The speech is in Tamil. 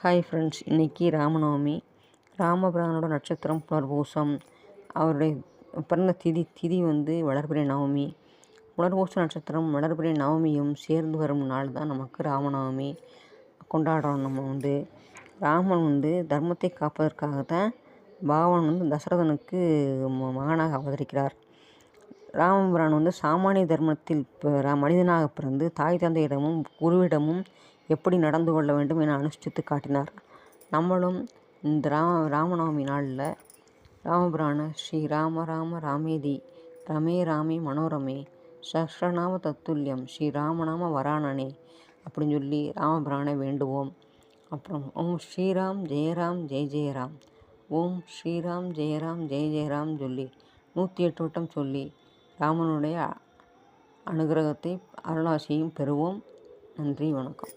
ஹாய் ஃப்ரெண்ட்ஸ், இன்றைக்கி ராமநவமி. ராமபிரானோட நட்சத்திரம் புனர்பூசம். அவருடைய பிறந்த திதி வளர்பிறை நவமி. புனர்பூச நட்சத்திரம் வளர்பிறை நவமியும் சேர்ந்து வரும் நாள் தான் நமக்கு ராமநவமி கொண்டாடுறோம். நம்ம ராமன் தர்மத்தை காப்பதற்காக தான் பகவான் தசரதனுக்கு மகனாக அவதரிக்கிறார். ராமபிரான் சாமானிய தர்மத்தில் மனிதனாக பிறந்து தாய் தந்தையிடமும் குருவிடமும் எப்படி நடந்து கொள்ள வேண்டும் என அனுஷ்டித்து காட்டினார். நம்மளும் இந்த ராமநவமி நாளில் ராமபிரான ஸ்ரீ ராம ராம ராமேதி ரமே ராமே மனோரமே சஹஸ்ரநாம தத்துல்யம் ஸ்ரீ ராமநாம வரானனே அப்படின்னு சொல்லி ராமபிரானை வேண்டுவோம். அப்புறம் ஓம் ஸ்ரீராம் ஜெயராம் ஜெய ஜெயராம், ஓம் ஸ்ரீராம் ஜெயராம் ஜெய ஜெயராம் சொல்லி 108 வட்டம் சொல்லி ராமனுடைய அனுகிரகத்தை அருளாசியும் பெறுவோம். நன்றி, வணக்கம்.